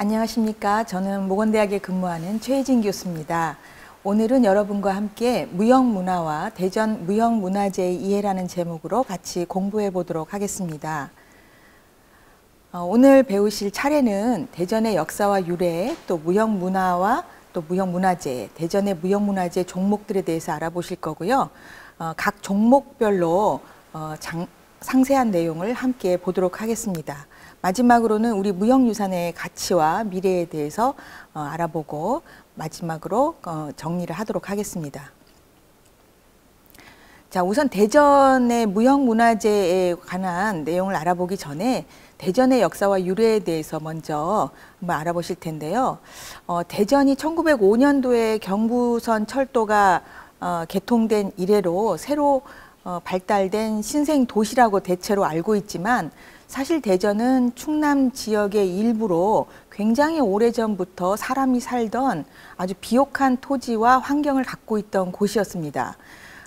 안녕하십니까. 저는 모건대학에 근무하는 최혜진 교수입니다. 오늘은 여러분과 함께 무형문화와 대전 무형문화재의 이해라는 제목으로 같이 공부해 보도록 하겠습니다. 오늘 배우실 차례는 대전의 역사와 유래, 또 무형문화와 또 무형문화재, 대전의 무형문화재 종목들에 대해서 알아보실 거고요. 각 종목별로 상세한 내용을 함께 보도록 하겠습니다. 마지막으로는 우리 무형유산의 가치와 미래에 대해서 알아보고 마지막으로 정리를 하도록 하겠습니다. 자, 우선 대전의 무형문화재에 관한 내용을 알아보기 전에 대전의 역사와 유래에 대해서 먼저 한번 알아보실 텐데요. 대전이 1905년도에 경부선 철도가 개통된 이래로 새로 발달된 신생 도시라고 대체로 알고 있지만 사실 대전은 충남 지역의 일부로 굉장히 오래전부터 사람이 살던 아주 비옥한 토지와 환경을 갖고 있던 곳이었습니다.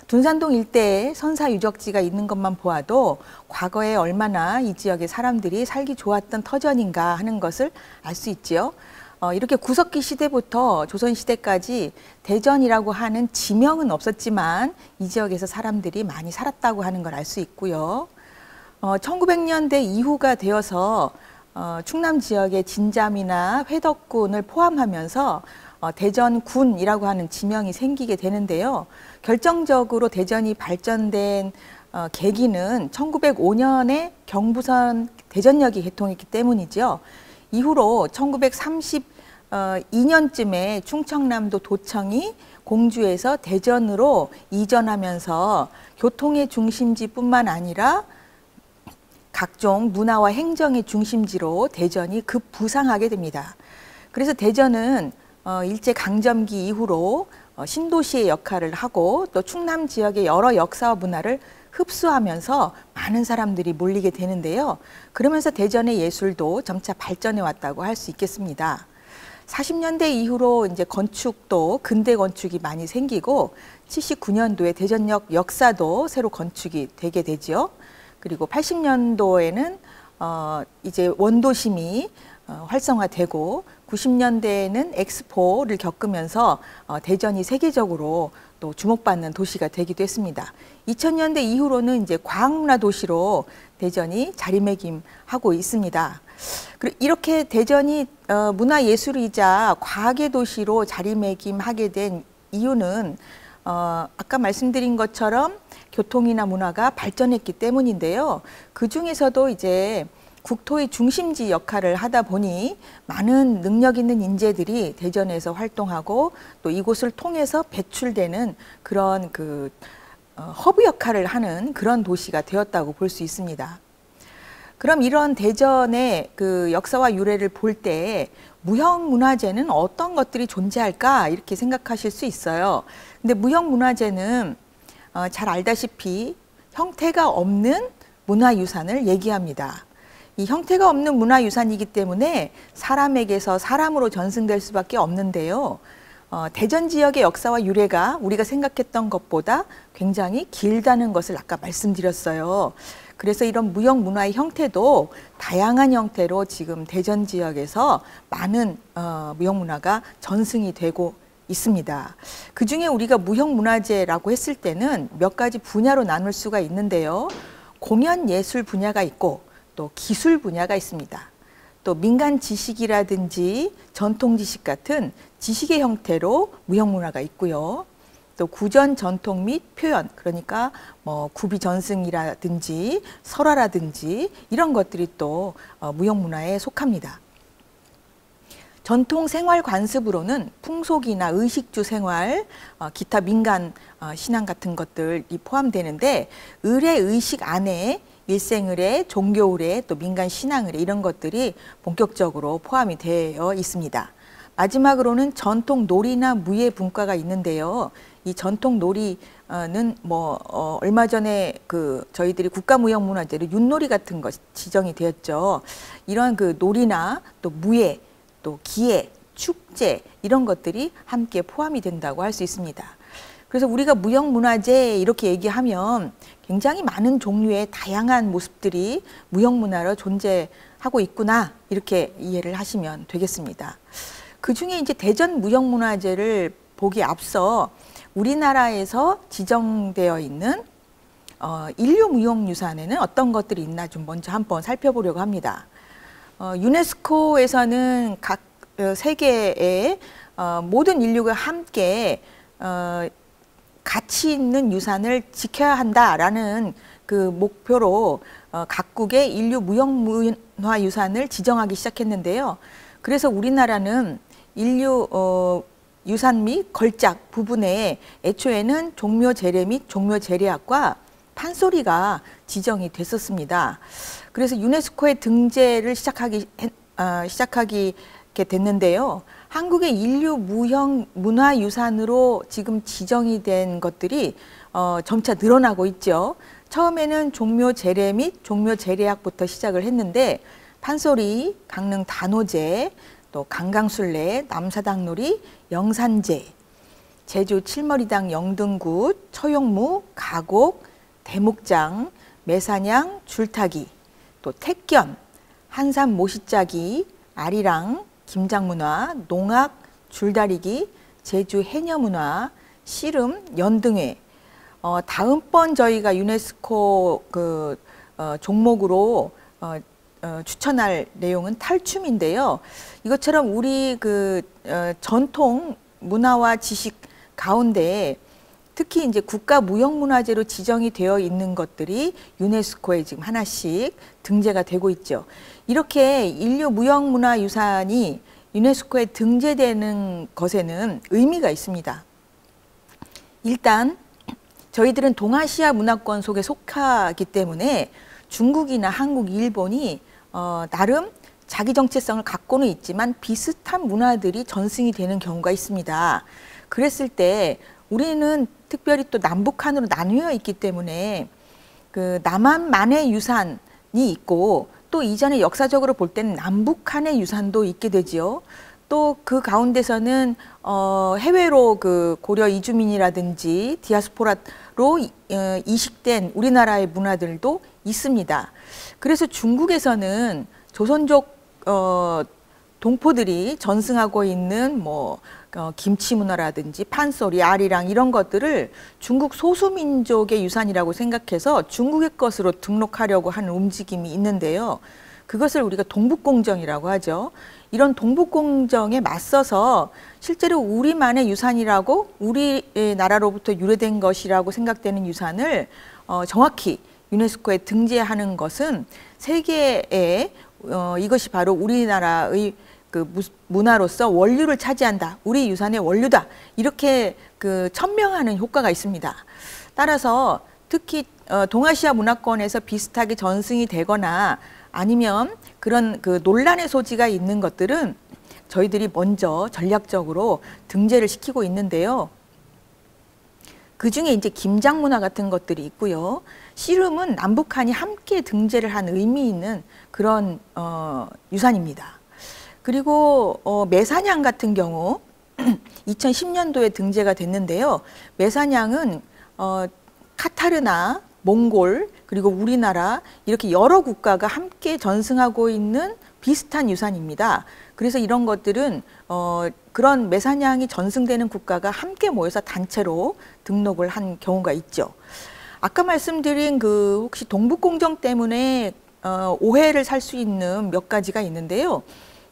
둔산동 일대에 선사 유적지가 있는 것만 보아도 과거에 얼마나 이 지역의 사람들이 살기 좋았던 터전인가 하는 것을 알 수 있지요. 이렇게 구석기 시대부터 조선시대까지 대전이라고 하는 지명은 없었지만 이 지역에서 사람들이 많이 살았다고 하는 걸 알 수 있고요. 1900년대 이후가 되어서 충남 지역의 진잠이나 회덕군을 포함하면서 대전군이라고 하는 지명이 생기게 되는데요. 결정적으로 대전이 발전된 계기는 1905년에 경부선 대전역이 개통했기 때문이죠. 이후로 1932년쯤에 충청남도 도청이 공주에서 대전으로 이전하면서 교통의 중심지뿐만 아니라 각종 문화와 행정의 중심지로 대전이 급부상하게 됩니다. 그래서 대전은 일제강점기 이후로 신도시의 역할을 하고 또 충남 지역의 여러 역사와 문화를 흡수하면서 많은 사람들이 몰리게 되는데요. 그러면서 대전의 예술도 점차 발전해 왔다고 할 수 있겠습니다. 40년대 이후로 이제 건축도 근대 건축이 많이 생기고 79년도에 대전역 역사도 새로 건축이 되게 되죠. 그리고 80년도에는 이제 원도심이 활성화되고 90년대에는 엑스포를 겪으면서 대전이 세계적으로 또 주목받는 도시가 되기도 했습니다. 2000년대 이후로는 이제 과학문화 도시로 대전이 자리매김하고 있습니다. 그리고 이렇게 대전이 문화예술이자 과학의 도시로 자리매김하게 된 이유는 아까 말씀드린 것처럼 교통이나 문화가 발전했기 때문인데요. 그 중에서도 이제 국토의 중심지 역할을 하다 보니 많은 능력 있는 인재들이 대전에서 활동하고 또 이곳을 통해서 배출되는 그런 허브 역할을 하는 그런 도시가 되었다고 볼 수 있습니다. 그럼 이런 대전의 역사와 유래를 볼 때 무형문화재는 어떤 것들이 존재할까 이렇게 생각하실 수 있어요. 근데 무형문화재는 잘 알다시피 형태가 없는 문화유산을 얘기합니다. 이 형태가 없는 문화유산이기 때문에 사람에게서 사람으로 전승될 수밖에 없는데요. 대전 지역의 역사와 유래가 우리가 생각했던 것보다 굉장히 길다는 것을 아까 말씀드렸어요. 그래서 이런 무형문화의 형태도 다양한 형태로 지금 대전 지역에서 많은 무형문화가 전승이 되고 있습니다. 그중에 우리가 무형문화재라고 했을 때는 몇 가지 분야로 나눌 수가 있는데요. 공연예술 분야가 있고 또 기술 분야가 있습니다. 또 민간 지식이라든지 전통 지식 같은 지식의 형태로 무형문화가 있고요. 또 구전 전통 및 표현, 그러니까 뭐 구비 전승이라든지 설화라든지 이런 것들이 또 무형문화에 속합니다. 전통 생활 관습으로는 풍속이나 의식주 생활, 기타 민간 신앙 같은 것들이 포함되는데 의례 의식 안에 일생의례, 종교의례, 또 민간 신앙의례 이런 것들이 본격적으로 포함이 되어 있습니다. 마지막으로는 전통 놀이나 무예 분과가 있는데요. 이 전통 놀이는 얼마 전에 저희들이 국가무형문화재로 윷놀이 같은 것 지정이 되었죠. 이런 놀이나 또 무예, 또 기예, 축제 이런 것들이 함께 포함이 된다고 할 수 있습니다. 그래서 우리가 무형문화재 이렇게 얘기하면 굉장히 많은 종류의 다양한 모습들이 무형문화로 존재하고 있구나, 이렇게 이해를 하시면 되겠습니다. 그중에 이제 대전 무형문화재를 보기 앞서 우리나라에서 지정되어 있는 인류무형유산에는 어떤 것들이 있나 좀 먼저 한번 살펴보려고 합니다. 유네스코에서는 각 세계의 모든 인류가 함께 가치 있는 유산을 지켜야 한다라는 그 목표로 각국의 인류 무형문화 유산을 지정하기 시작했는데요. 그래서 우리나라는 인류 유산 및 걸작 부분에 애초에는 종묘제례 및 종묘제례학과 판소리가 지정이 됐었습니다. 그래서 유네스코의 등재를 시작하게 됐는데요. 한국의 인류 무형 문화유산으로 지금 지정이 된 것들이 점차 늘어나고 있죠. 처음에는 종묘제례 및 종묘제례학부터 시작을 했는데 판소리, 강릉 단오제, 또 강강술래, 남사당놀이, 영산제, 제주 칠머리당 영등굿, 처용무, 가곡, 대목장, 매사냥, 줄타기, 또 택견, 한산 모시짜기, 아리랑, 김장문화, 농악, 줄다리기, 제주 해녀문화, 씨름, 연등회. 다음번 저희가 유네스코 종목으로 추천할 내용은 탈춤인데요. 이것처럼 우리 전통 문화와 지식 가운데 특히 이제 국가 무형문화재로 지정이 되어 있는 것들이 유네스코에 지금 하나씩 등재가 되고 있죠. 이렇게 인류 무형문화유산이 유네스코에 등재되는 것에는 의미가 있습니다. 일단 저희들은 동아시아 문화권 속에 속하기 때문에 중국이나 한국, 일본이 나름 자기 정체성을 갖고는 있지만 비슷한 문화들이 전승이 되는 경우가 있습니다. 그랬을 때 우리는 특별히 또 남북한으로 나누어 있기 때문에 그 남한만의 유산이 있고 또 이전에 역사적으로 볼 때는 남북한의 유산도 있게 되지요. 또 그 가운데서는 해외로 그 고려 이주민이라든지 디아스포라로 이식된 우리나라의 문화들도 있습니다. 그래서 중국에서는 조선족 동포들이 전승하고 있는 김치 문화라든지 판소리, 아리랑 이런 것들을 중국 소수민족의 유산이라고 생각해서 중국의 것으로 등록하려고 하는 움직임이 있는데요. 그것을 우리가 동북공정이라고 하죠. 이런 동북공정에 맞서서 실제로 우리만의 유산이라고 우리나라로부터 유래된 것이라고 생각되는 유산을 정확히 유네스코에 등재하는 것은 세계에 이것이 바로 우리나라의 그 문화로서 원류를 차지한다. 우리 유산의 원류다. 이렇게 천명하는 효과가 있습니다. 따라서 특히 동아시아 문화권에서 비슷하게 전승이 되거나 아니면 그런 논란의 소지가 있는 것들은 저희들이 먼저 전략적으로 등재를 시키고 있는데요. 그중에 이제 김장 문화 같은 것들이 있고요. 씨름은 남북한이 함께 등재를 한 의미 있는 그런 유산입니다. 그리고 매사냥 같은 경우 2010년도에 등재가 됐는데요. 매사냥은 카타르나, 몽골, 그리고 우리나라 이렇게 여러 국가가 함께 전승하고 있는 비슷한 유산입니다. 그래서 이런 것들은 그런 매사냥이 전승되는 국가가 함께 모여서 단체로 등록을 한 경우가 있죠. 아까 말씀드린 혹시 동북공정 때문에 오해를 살 수 있는 몇 가지가 있는데요.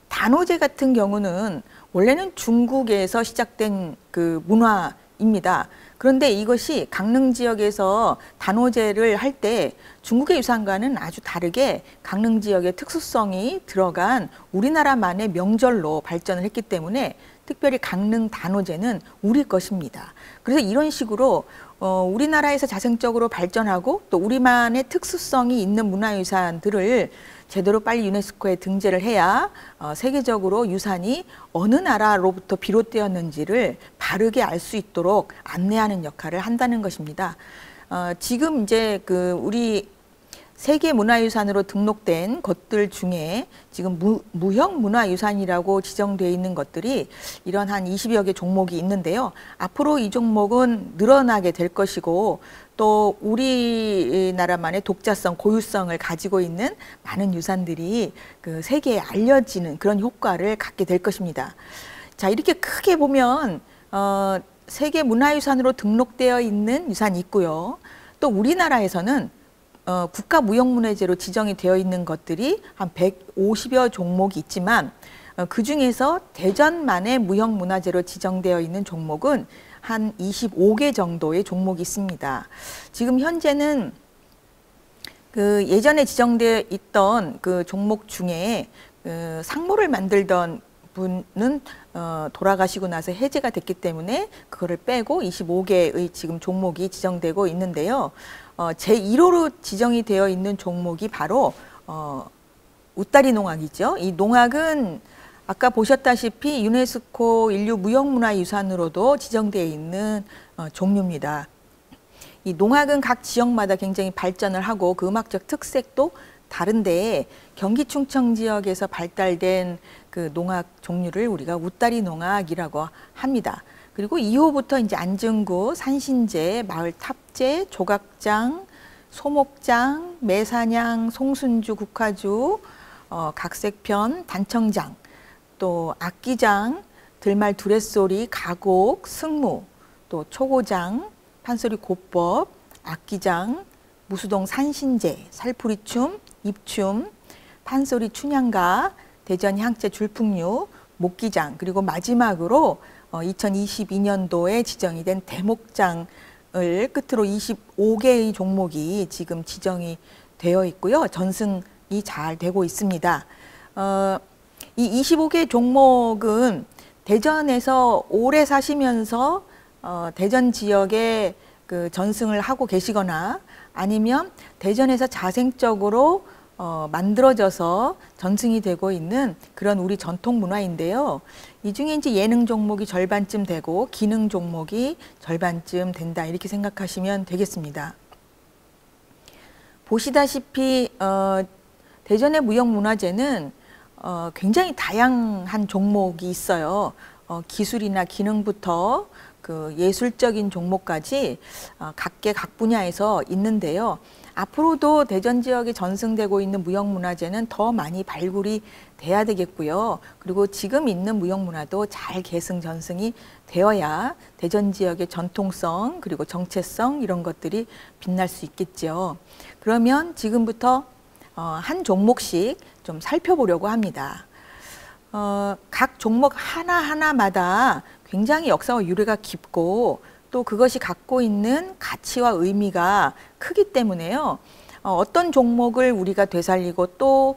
단오제 같은 경우는 원래는 중국에서 시작된 문화입니다. 그런데 이것이 강릉 지역에서 단오제를 할 때 중국의 유산과는 아주 다르게 강릉 지역의 특수성이 들어간 우리나라만의 명절로 발전을 했기 때문에 특별히 강릉 단오제는 우리 것입니다. 그래서 이런 식으로 우리나라에서 자생적으로 발전하고 또 우리만의 특수성이 있는 문화유산들을 제대로 빨리 유네스코에 등재를 해야 세계적으로 유산이 어느 나라로부터 비롯되었는지를 바르게 알 수 있도록 안내하는 역할을 한다는 것입니다. 지금 이제 우리 세계문화유산으로 등록된 것들 중에 지금 무형문화유산이라고 지정되어 있는 것들이 이런 한 20여 개 종목이 있는데요. 앞으로 이 종목은 늘어나게 될 것이고 또 우리나라만의 독자성, 고유성을 가지고 있는 많은 유산들이 그 세계에 알려지는 그런 효과를 갖게 될 것입니다. 자, 이렇게 크게 보면 세계문화유산으로 등록되어 있는 유산이 있고요. 또 우리나라에서는 국가무형문화재로 지정이 되어 있는 것들이 한 150여 종목이 있지만 그 중에서 대전만의 무형문화재로 지정되어 있는 종목은 한 25개 정도의 종목이 있습니다. 지금 현재는 그 예전에 지정되어 있던 그 종목 중에 상모를 만들던 분은 돌아가시고 나서 해제가 됐기 때문에 그거를 빼고 25개의 지금 종목이 지정되고 있는데요. 제1호로 지정이 되어 있는 종목이 바로 웃다리 농악이죠. 이 농악은 아까 보셨다시피 유네스코 인류 무형문화유산으로도 지정되어 있는 종류입니다. 이 농악은 각 지역마다 굉장히 발전을 하고 그 음악적 특색도 다른데 경기 충청 지역에서 발달된 그 농악 종류를 우리가 웃다리 농악이라고 합니다. 그리고 이후부터 이제 안중구, 산신제, 마을 탑제, 조각장, 소목장, 매사냥, 송순주, 국화주, 각색편, 단청장, 또 악기장, 들말 두렛소리, 가곡, 승무, 또 초고장, 판소리 고법, 악기장, 무수동 산신제, 살풀이춤, 입춤, 판소리 춘향가, 대전 향채 줄풍류, 목기장, 그리고 마지막으로 2022년도에 지정이 된 대목장을 끝으로 25개의 종목이 지금 지정이 되어 있고요. 전승이 잘 되고 있습니다. 이 25개 종목은 대전에서 오래 사시면서 대전 지역에 그 전승을 하고 계시거나 아니면 대전에서 자생적으로 만들어져서 전승이 되고 있는 그런 우리 전통 문화인데요. 이 중에 이제 예능 종목이 절반쯤 되고 기능 종목이 절반쯤 된다 이렇게 생각하시면 되겠습니다. 보시다시피 대전의 무형문화재는 굉장히 다양한 종목이 있어요. 기술이나 기능부터 그 예술적인 종목까지 각계 각 분야에서 있는데요. 앞으로도 대전 지역에 전승되고 있는 무형문화재는 더 많이 발굴이 돼야 되겠고요. 그리고 지금 있는 무형문화도 잘 계승 전승이 되어야 대전 지역의 전통성 그리고 정체성 이런 것들이 빛날 수 있겠죠. 그러면 지금부터 한 종목씩 좀 살펴보려고 합니다. 각 종목 하나하나마다 굉장히 역사와 유래가 깊고 또 그것이 갖고 있는 가치와 의미가 크기 때문에요. 어떤 종목을 우리가 되살리고 또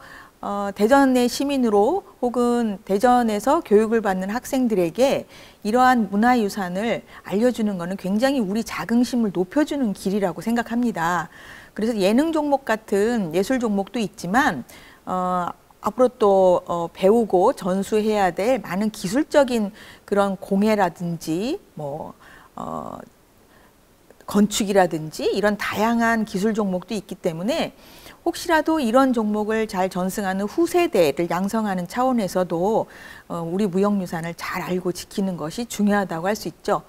대전의 시민으로 혹은 대전에서 교육을 받는 학생들에게 이러한 문화유산을 알려주는 것은 굉장히 우리 자긍심을 높여주는 길이라고 생각합니다. 그래서 예능 종목 같은 예술 종목도 있지만 앞으로 또 배우고 전수해야 될 많은 기술적인 그런 공예라든지 건축이라든지 이런 다양한 기술 종목도 있기 때문에 혹시라도 이런 종목을 잘 전승하는 후세대를 양성하는 차원에서도 우리 무형유산을 잘 알고 지키는 것이 중요하다고 할 수 있죠.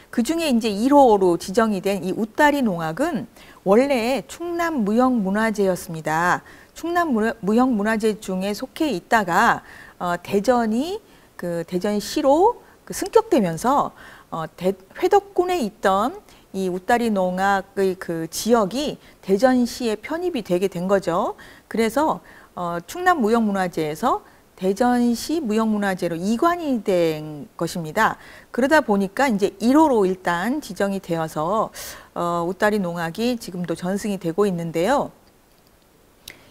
그 중에 이제 1호로 지정이 된 이 웃다리 농악은 원래 충남 무형문화재였습니다. 충남 무형문화재 중에 속해 있다가 대전이 그 대전시로 승격되면서 회덕군에 있던 이 웃다리 농악의 그 지역이 대전시에 편입이 되게 된 거죠. 그래서 충남 무형문화재에서 대전시 무형문화재로 이관이 된 것입니다. 그러다 보니까 이제 1호로 일단 지정이 되어서 웃다리 농악이 지금도 전승이 되고 있는데요.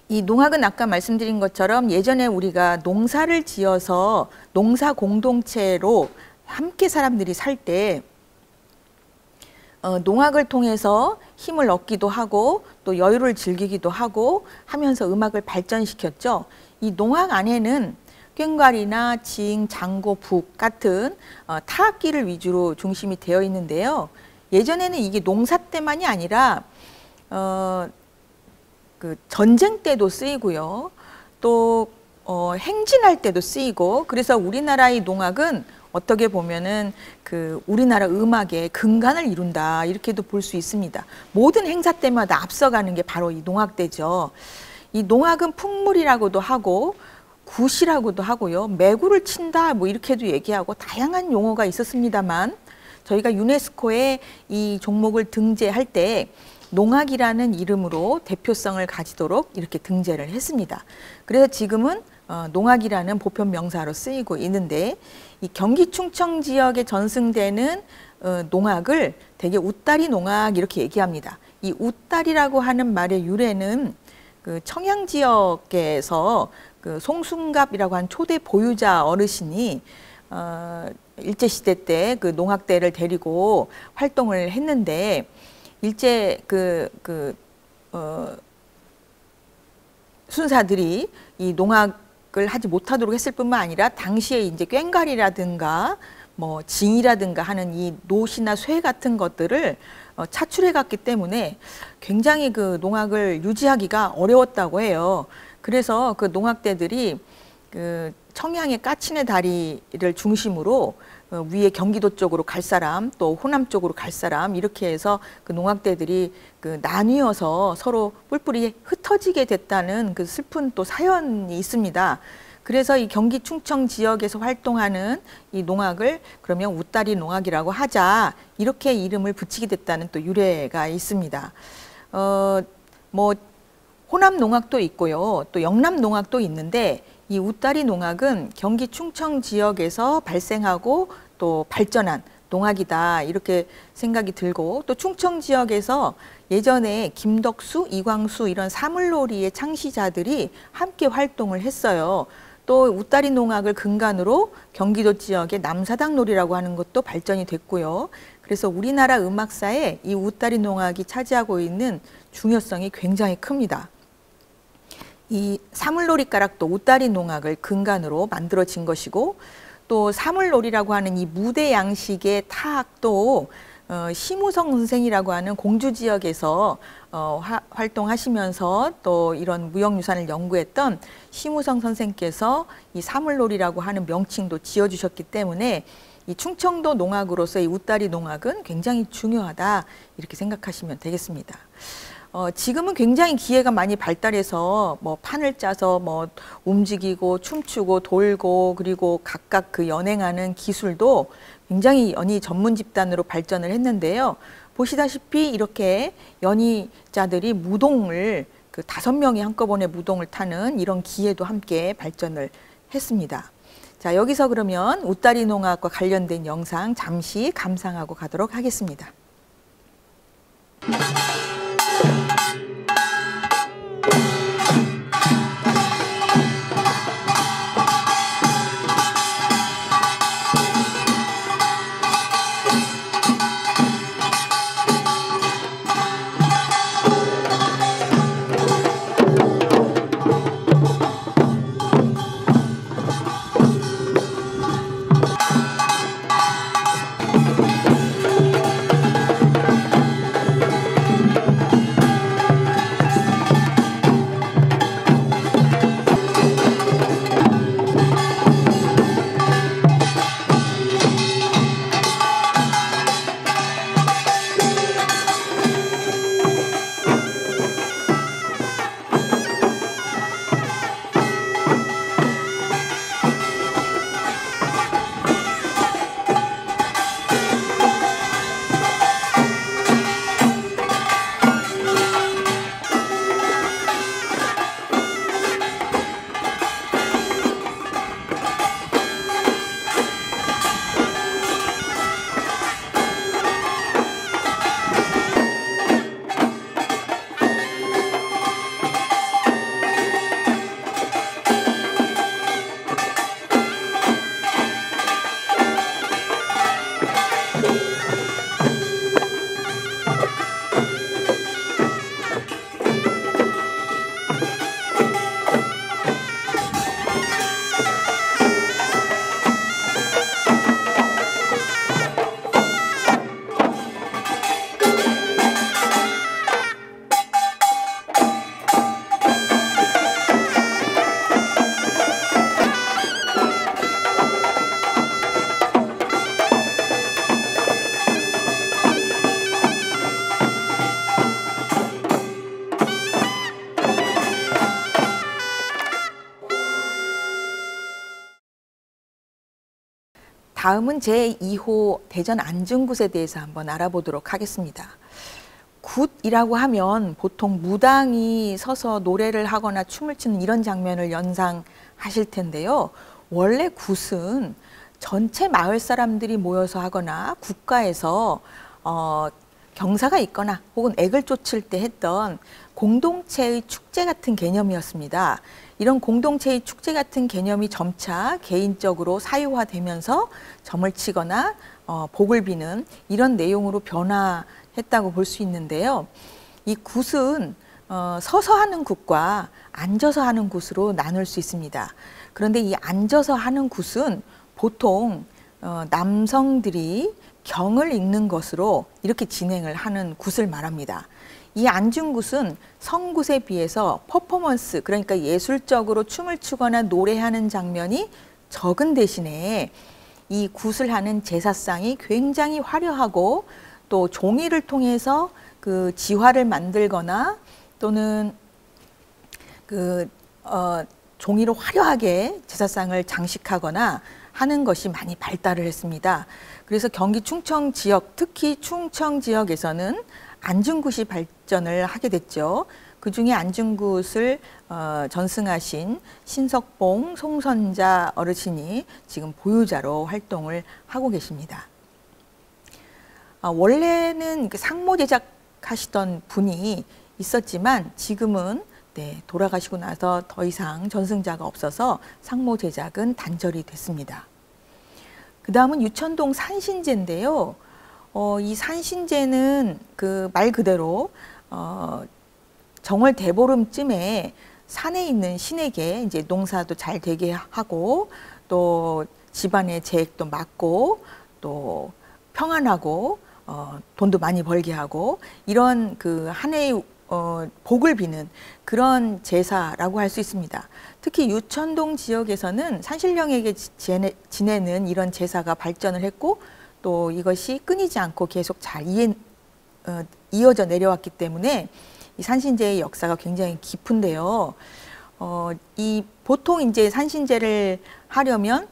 이 농악은 아까 말씀드린 것처럼 예전에 우리가 농사를 지어서 농사 공동체로 함께 사람들이 살 때 농악을 통해서 힘을 얻기도 하고 또 여유를 즐기기도 하고 하면서 음악을 발전시켰죠. 이 농악 안에는 꽹과리나 징, 장고, 북 같은 타악기를 위주로 중심이 되어 있는데요. 예전에는 이게 농사 때만이 아니라 그 그 전쟁 때도 쓰이고요. 또 행진할 때도 쓰이고, 그래서 우리나라의 농악은 어떻게 보면은 그 우리나라 음악의 근간을 이룬다, 이렇게도 볼 수 있습니다. 모든 행사 때마다 앞서가는 게 바로 이 농악대죠. 이 농악은 풍물이라고도 하고 굿이라고도 하고요. 매구를 친다, 뭐 이렇게도 얘기하고 다양한 용어가 있었습니다만, 저희가 유네스코에 이 종목을 등재할 때 농악이라는 이름으로 대표성을 가지도록 이렇게 등재를 했습니다. 그래서 지금은 농악이라는 보편 명사로 쓰이고 있는데, 이 경기 충청 지역에 전승되는 농악을 되게 웃다리 농악 이렇게 얘기합니다. 이 웃다리라고 하는 말의 유래는 그 청양 지역에서 그 송순갑이라고 한 초대 보유자 어르신이 일제시대 때 그 농악대를 데리고 활동을 했는데, 일제 순사들이 이 농악을 하지 못하도록 했을 뿐만 아니라, 당시에 이제 꽹과리라든가 뭐 징이라든가 하는 이 노시나 쇠 같은 것들을 차출해 갔기 때문에 굉장히 그 농악을 유지하기가 어려웠다고 해요. 그래서 그 농악대들이 그 청양의 까치네 다리를 중심으로 위에 경기도 쪽으로 갈 사람, 또 호남 쪽으로 갈 사람, 이렇게 해서 그 농악대들이 그 나뉘어서 서로 뿔뿔이 흩어지게 됐다는 그 슬픈 또 사연이 있습니다. 그래서 이 경기 충청 지역에서 활동하는 이 농악을 그러면 웃다리 농악이라고 하자, 이렇게 이름을 붙이게 됐다는 또 유래가 있습니다. 뭐 호남 농악도 있고요, 또 영남 농악도 있는데, 이 웃다리 농악은 경기 충청 지역에서 발생하고 또 발전한 농악이다, 이렇게 생각이 들고, 또 충청 지역에서 예전에 김덕수, 이광수 이런 사물놀이의 창시자들이 함께 활동을 했어요. 또 웃다리 농악을 근간으로 경기도 지역의 남사당놀이라고 하는 것도 발전이 됐고요. 그래서 우리나라 음악사에 이 웃다리 농악이 차지하고 있는 중요성이 굉장히 큽니다. 이 사물놀이가락도 웃다리 농악을 근간으로 만들어진 것이고, 또 사물놀이라고 하는 이 무대 양식의 타악도 심우성 선생이라고 하는 공주 지역에서 활동하시면서 또 이런 무형유산을 연구했던 심우성 선생께서 이 사물놀이라고 하는 명칭도 지어주셨기 때문에, 이 충청도 농악으로서의 웃다리 농악은 굉장히 중요하다, 이렇게 생각하시면 되겠습니다. 지금은 굉장히 기계가 많이 발달해서 뭐 판을 짜서 뭐 움직이고 춤추고 돌고, 그리고 각각 그 연행하는 기술도 굉장히 연희 전문 집단으로 발전을 했는데요. 보시다시피 이렇게 연희자들이 무동을 그 5명이 한꺼번에 무동을 타는 이런 기회도 함께 발전을 했습니다. 자, 여기서 그러면 웃다리 농악과 관련된 영상 잠시 감상하고 가도록 하겠습니다. 다음은 제2호 대전 안중굿에 대해서 한번 알아보도록 하겠습니다. 굿이라고 하면 보통 무당이 서서 노래를 하거나 춤을 추는 이런 장면을 연상하실 텐데요. 원래 굿은 전체 마을 사람들이 모여서 하거나 국가에서 경사가 있거나 혹은 액을 쫓을 때 했던 공동체의 축제 같은 개념이었습니다. 이런 공동체의 축제 같은 개념이 점차 개인적으로 사유화되면서 점을 치거나 복을 비는 이런 내용으로 변화했다고 볼 수 있는데요. 이 굿은 서서 하는 굿과 앉아서 하는 굿으로 나눌 수 있습니다. 그런데 이 앉아서 하는 굿은 보통 남성들이 경을 읽는 것으로 이렇게 진행을 하는 굿을 말합니다. 이 안중굿은 성굿에 비해서 퍼포먼스, 그러니까 예술적으로 춤을 추거나 노래하는 장면이 적은 대신에 이 굿을 하는 제사상이 굉장히 화려하고 또 종이를 통해서 그 지화를 만들거나 또는 종이로 화려하게 제사상을 장식하거나 하는 것이 많이 발달을 했습니다. 그래서 경기 충청 지역, 특히 충청 지역에서는 안중굿이 발전을 하게 됐죠. 그중에 안중굿을 전승하신 신석봉 송선자 어르신이 지금 보유자로 활동을 하고 계십니다. 원래는 상모 제작하시던 분이 있었지만 지금은 돌아가시고 나서 더 이상 전승자가 없어서 상모 제작은 단절이 됐습니다. 그 다음은 유천동 산신제인데요. 이 산신제는 그 말 그대로 정월 대보름쯤에 산에 있는 신에게 이제 농사도 잘 되게 하고 또 집안의 재액도 막고 또 평안하고 돈도 많이 벌게 하고 이런 그 한 해의 복을 비는 그런 제사라고 할 수 있습니다. 특히 유천동 지역에서는 산신령에게 지내는 이런 제사가 발전을 했고 또 이것이 끊이지 않고 계속 잘 이어져 내려왔기 때문에 이 산신제의 역사가 굉장히 깊은데요. 보통 이제 산신제를 하려면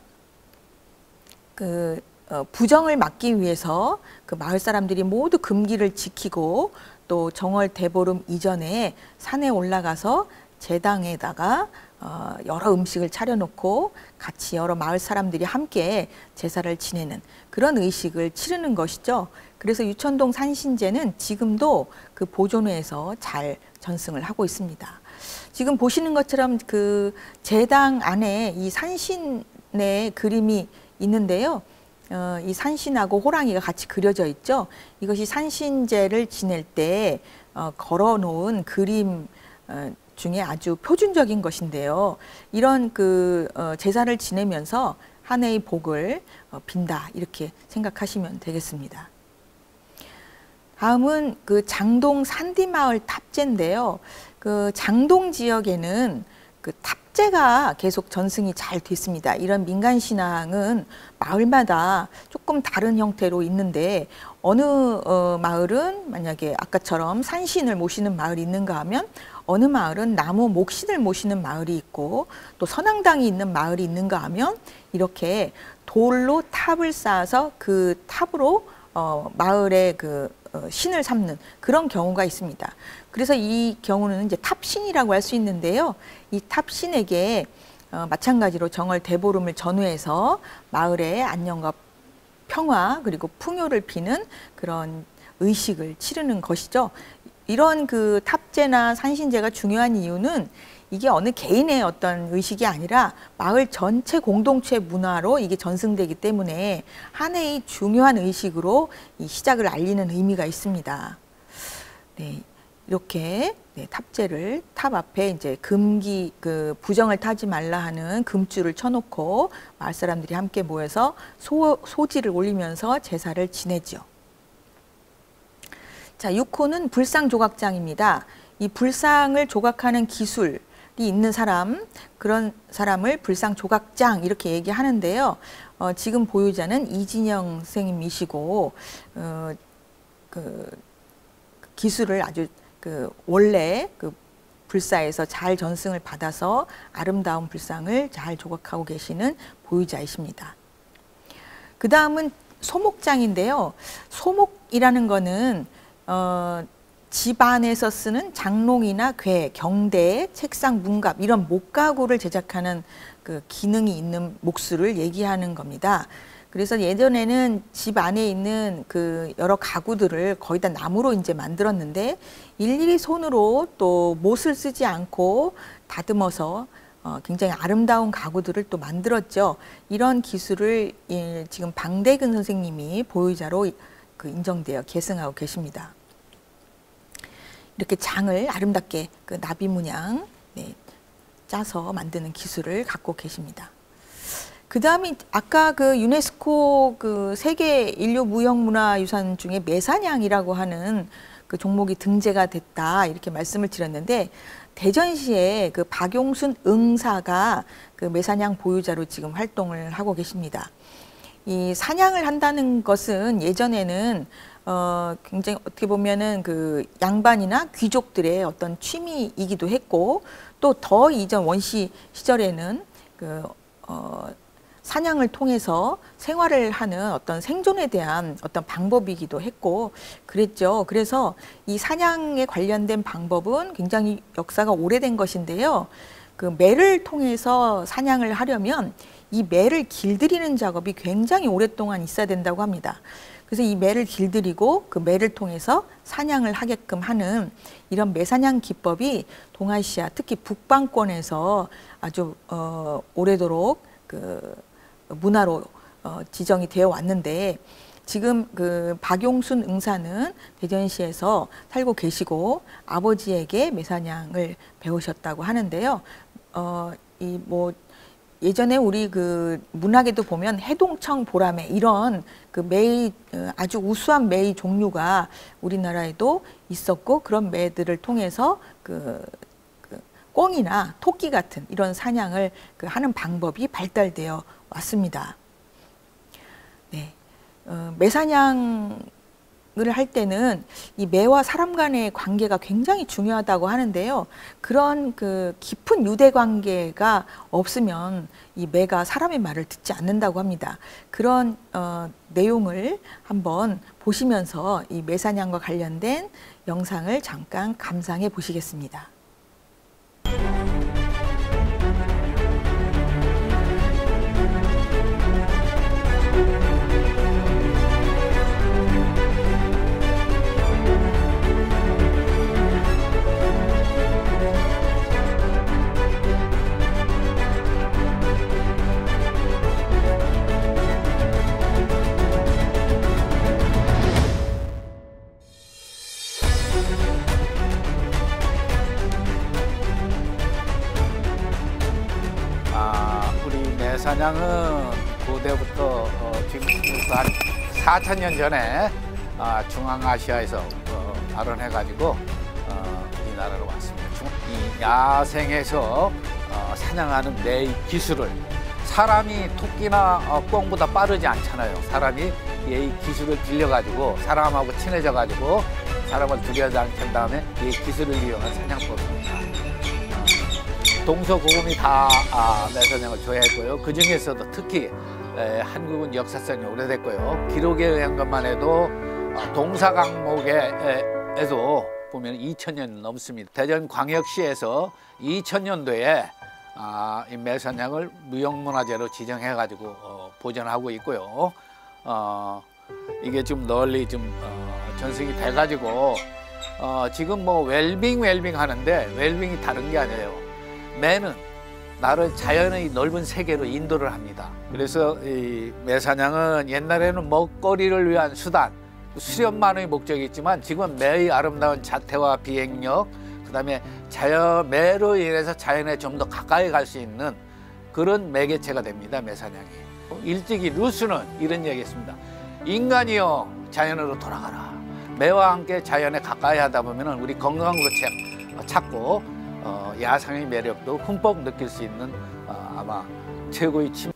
부정을 막기 위해서 그 마을 사람들이 모두 금기를 지키고 또 정월 대보름 이전에 산에 올라가서 제당에다가 여러 음식을 차려놓고 같이 여러 마을 사람들이 함께 제사를 지내는 그런 의식을 치르는 것이죠. 그래서 유천동 산신제는 지금도 그 보존회에서 잘 전승을 하고 있습니다. 지금 보시는 것처럼 그 제당 안에 이 산신의 그림이 있는데요. 이 산신하고 호랑이가 같이 그려져 있죠. 이것이 산신제를 지낼 때 걸어 놓은 그림 중에 아주 표준적인 것인데요. 이런 제사를 지내면서 한 해의 복을 빈다 이렇게 생각하시면 되겠습니다. 다음은 그 장동 산디마을 탑제인데요. 그 장동 지역에는 그 탑제가 계속 전승이 잘 됐습니다. 이런 민간 신앙은 마을마다 조금 다른 형태로 있는데 어느 마을은 만약에 아까처럼 산신을 모시는 마을이 있는가 하면 어느 마을은 나무 목신을 모시는 마을이 있고 또 선앙당이 있는 마을이 있는가 하면 이렇게 돌로 탑을 쌓아서 그 탑으로 마을의 신을 삼는 그런 경우가 있습니다. 그래서 이 경우는 이제 탑신이라고 할 수 있는데요. 이 탑신에게 마찬가지로 정월 대보름을 전후해서 마을의 안녕과 평화 그리고 풍요를 비는 그런 의식을 치르는 것이죠. 이런 그 탑제나 산신제가 중요한 이유는 이게 어느 개인의 어떤 의식이 아니라 마을 전체 공동체 문화로 이게 전승되기 때문에 한 해의 중요한 의식으로 이 시작을 알리는 의미가 있습니다. 네, 이렇게 탑제를 탑 앞에 이제 부정을 타지 말라 하는 금줄을 쳐놓고 마을 사람들이 함께 모여서 소지를 올리면서 제사를 지내죠. 자, 6호는 불상 조각장입니다. 이 불상을 조각하는 기술이 있는 사람, 그런 사람을 불상 조각장 이렇게 얘기하는데요. 지금 보유자는 이진영 선생님이시고 기술을 아주 원래 불사에서 잘 전승을 받아서 아름다운 불상을 잘 조각하고 계시는 보유자이십니다. 그 다음은 소목장인데요. 소목이라는 거는 집 안에서 쓰는 장롱이나 궤, 경대, 책상, 문갑 이런 목가구를 제작하는 그 기능이 있는 목수를 얘기하는 겁니다. 그래서 예전에는 집 안에 있는 그 여러 가구들을 거의 다 나무로 이제 만들었는데 일일이 손으로 또 못을 쓰지 않고 다듬어서 굉장히 아름다운 가구들을 또 만들었죠. 이런 기술을 지금 방대근 선생님이 보유자로 그 인정되어 계승하고 계십니다. 이렇게 장을 아름답게 그 나비 문양 짜서 만드는 기술을 갖고 계십니다. 그 다음에 아까 그 유네스코 그 세계 인류 무형문화유산 중에 매사냥이라고 하는 그 종목이 등재가 됐다 이렇게 말씀을 드렸는데 대전시에 그 박용순 응사가 그 매사냥 보유자로 지금 활동을 하고 계십니다. 이 사냥을 한다는 것은 예전에는 굉장히 어떻게 보면은 그 양반이나 귀족들의 어떤 취미이기도 했고 또 더 이전 원시 시절에는 그 사냥을 통해서 생활을 하는 어떤 생존에 대한 어떤 방법이기도 했고 그랬죠. 그래서 이 사냥에 관련된 방법은 굉장히 역사가 오래된 것인데요. 그 매를 통해서 사냥을 하려면 이 매를 길들이는 작업이 굉장히 오랫동안 있어야 된다고 합니다. 그래서 이 매를 길들이고 그 매를 통해서 사냥을 하게끔 하는 이런 매사냥 기법이 동아시아 특히 북방권에서 아주 오래도록 그 문화로 지정이 되어 왔는데 지금 그 박용순 응사는 대전시에서 살고 계시고 아버지에게 매사냥을 배우셨다고 하는데요. 이 뭐 예전에 우리 그 문학에도 보면 해동청 보라매 이런 그 매의 아주 우수한 매의 종류가 우리나라에도 있었고 그런 매들을 통해서 그 꿩이나 토끼 같은 이런 사냥을 그 하는 방법이 발달되어 왔습니다. 네, 매사냥을 할 때는 이 매와 사람 간의 관계가 굉장히 중요하다고 하는데요. 그런 그 깊은 유대 관계가 없으면 이 매가 사람의 말을 듣지 않는다고 합니다. 그런 내용을 한번 보시면서 이 매사냥과 관련된 영상을 잠깐 감상해 보시겠습니다. 매사냥은 고대부터 지금부터 한 4,000년 전에 중앙아시아에서 발원해가지고 우리나라로 왔습니다. 이 야생에서 사냥하는 매 기술을 사람이 토끼나 꿩보다 빠르지 않잖아요. 사람이 이 기술을 빌려가지고 사람하고 친해져가지고 사람을 두려워하지 않게 다음에 이 기술을 이용한 사냥법입니다. 동서고금이 다 매사냥을 좋아했고요. 그 중에서도 특히 한국은 역사성이 오래됐고요. 기록에 의한 것만 해도 동사강목에도 보면 2000년 넘습니다. 대전광역시에서 2000년도에 이 매사냥을 무형문화재로 지정해가지고 보존하고 있고요. 이게 좀 널리 좀 전승이 돼가지고 지금 뭐 웰빙 하는데 웰빙이 다른 게 아니에요. 매는 나를 자연의 넓은 세계로 인도를 합니다. 그래서 이 매사냥은 옛날에는 먹거리를 위한 수단, 수련만의 목적이 있지만 지금은 매의 아름다운 자태와 비행력, 그다음에 매로 인해서 자연에 좀 더 가까이 갈 수 있는 그런 매개체가 됩니다. 매사냥이. 일찍이 루스는 이런 얘기했습니다. 인간이여 자연으로 돌아가라. 매와 함께 자연에 가까이 하다 보면 우리 건강도 찾고 야상의 매력도 흠뻑 느낄 수 있는 아마 최고의 침.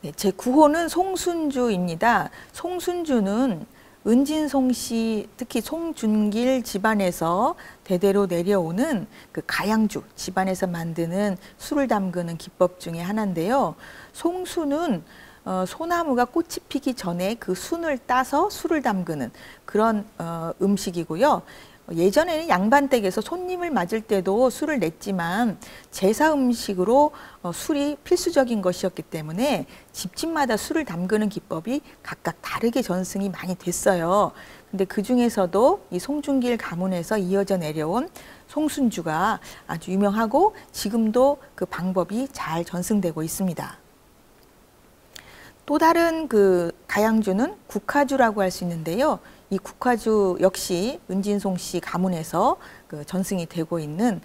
네, 제 9호는 송순주입니다. 송순주는 은진송 씨, 특히 송준길 집안에서 대대로 내려오는 그 가양주, 집안에서 만드는 술을 담그는 기법 중에 하나인데요. 송수는 소나무가 꽃이 피기 전에 그 순을 따서 술을 담그는 그런 음식이고요. 예전에는 양반댁에서 손님을 맞을 때도 술을 냈지만 제사 음식으로 술이 필수적인 것이었기 때문에 집집마다 술을 담그는 기법이 각각 다르게 전승이 많이 됐어요. 근데 그 중에서도 이 송준길 가문에서 이어져 내려온 송순주가 아주 유명하고 지금도 그 방법이 잘 전승되고 있습니다. 또 다른 그 가양주는 국화주라고 할 수 있는데요. 이 국화주 역시 은진송 씨 가문에서 그 전승이 되고 있는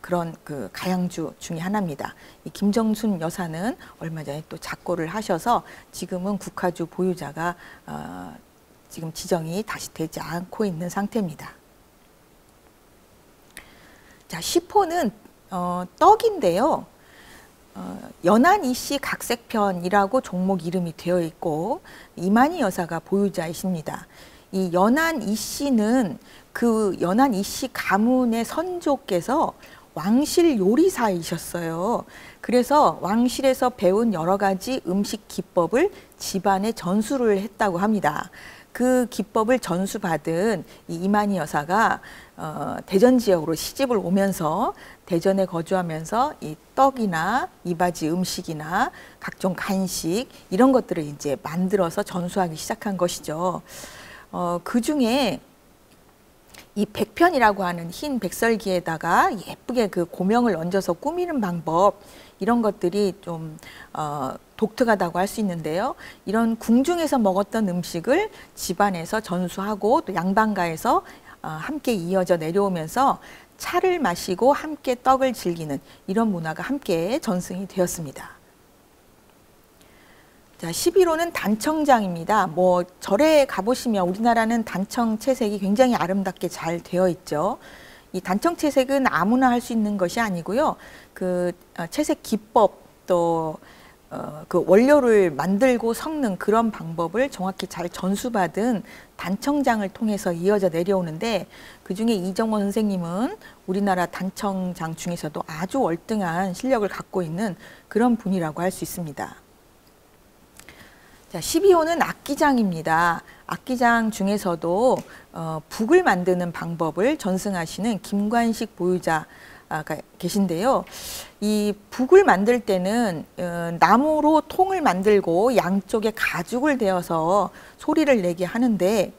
그런 그 가양주 중에 하나입니다. 이 김정순 여사는 얼마 전에 또 작고를 하셔서 지금은 국화주 보유자가 지금 지정이 다시 되지 않고 있는 상태입니다. 자, 시포는 떡인데요. 연안 이씨 각색편이라고 종목 이름이 되어 있고 이만희 여사가 보유자이십니다. 이 연안 이씨는 그 연안 이씨 가문의 선조께서 왕실 요리사이셨어요. 그래서 왕실에서 배운 여러 가지 음식 기법을 집안에 전수를 했다고 합니다. 그 기법을 전수받은 이 이만희 여사가 대전 지역으로 시집을 오면서 대전에 거주하면서 이 떡이나 이바지 음식이나 각종 간식 이런 것들을 이제 만들어서 전수하기 시작한 것이죠. 그 중에 이 백편이라고 하는 흰 백설기에다가 예쁘게 그 고명을 얹어서 꾸미는 방법 이런 것들이 좀 독특하다고 할 수 있는데요. 이런 궁중에서 먹었던 음식을 집안에서 전수하고 또 양반가에서 함께 이어져 내려오면서 차를 마시고 함께 떡을 즐기는 이런 문화가 함께 전승이 되었습니다. 자, 11호는 단청장입니다. 뭐 절에 가보시면 우리나라는 단청 채색이 굉장히 아름답게 잘 되어 있죠. 이 단청 채색은 아무나 할 수 있는 것이 아니고요. 그 채색 기법 또 그 원료를 만들고 섞는 그런 방법을 정확히 잘 전수받은 단청장을 통해서 이어져 내려오는데 그중에 이정원 선생님은 우리나라 단청장 중에서도 아주 월등한 실력을 갖고 있는 그런 분이라고 할 수 있습니다. 자, 12호는 악기장입니다. 악기장 중에서도 북을 만드는 방법을 전승하시는 김관식 보유자가 계신데요. 이 북을 만들 때는 나무로 통을 만들고 양쪽에 가죽을 대어서 소리를 내게 하는데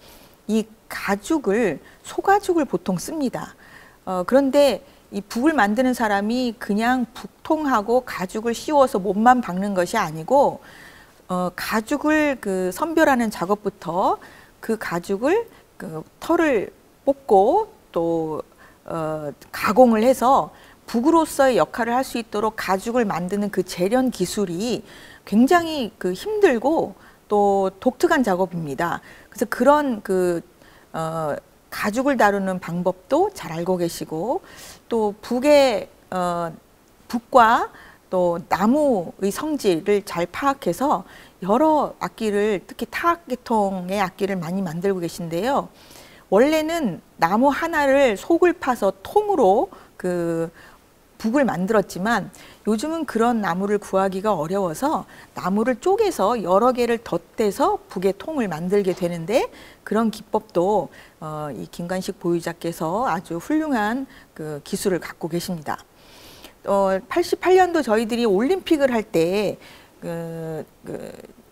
이 가죽을 소가죽을 보통 씁니다. 그런데 이 북을 만드는 사람이 그냥 북통하고 가죽을 씌워서 못만 박는 것이 아니고 가죽을 그 선별하는 작업부터 그 가죽을 그 털을 뽑고 또 가공을 해서 북으로서의 역할을 할 수 있도록 가죽을 만드는 그 재련 기술이 굉장히 그 힘들고 또 독특한 작업입니다. 그래서 그런 그 가죽을 다루는 방법도 잘 알고 계시고 또 북의 북과 또 나무의 성질을 잘 파악해서 여러 악기를 특히 타악계통의 악기를 많이 만들고 계신데요. 원래는 나무 하나를 속을 파서 통으로 그 북을 만들었지만 요즘은 그런 나무를 구하기가 어려워서 나무를 쪼개서 여러 개를 덧대서 북의 통을 만들게 되는데 그런 기법도 이 김관식 보유자께서 아주 훌륭한 그 기술을 갖고 계십니다. 88년도 저희들이 올림픽을 할 때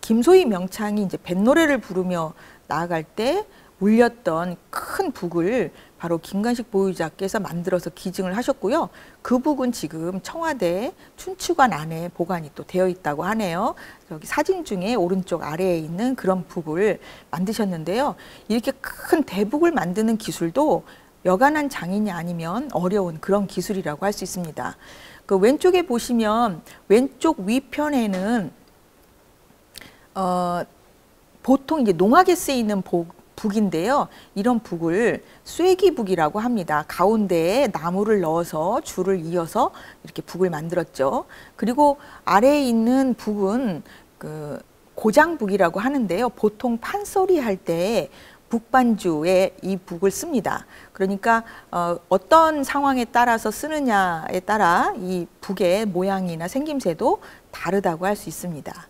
김소희 명창이 이제 뱃노래를 부르며 나아갈 때 울렸던 큰 북을 바로 김관식 보유자께서 만들어서 기증을 하셨고요. 그 북은 지금 청와대 춘추관 안에 보관이 또 되어 있다고 하네요. 여기 사진 중에 오른쪽 아래에 있는 그런 북을 만드셨는데요. 이렇게 큰 대북을 만드는 기술도 여간한 장인이 아니면 어려운 그런 기술이라고 할 수 있습니다. 그 왼쪽에 보시면 왼쪽 위편에는 보통 이제 농악에 쓰이는 북인데요. 이런 북을 쇠기북이라고 합니다. 가운데에 나무를 넣어서 줄을 이어서 이렇게 북을 만들었죠. 그리고 아래에 있는 북은 그 고장북이라고 하는데요. 보통 판소리 할 때 북반주에 이 북을 씁니다. 그러니까 어떤 상황에 따라서 쓰느냐에 따라 이 북의 모양이나 생김새도 다르다고 할 수 있습니다.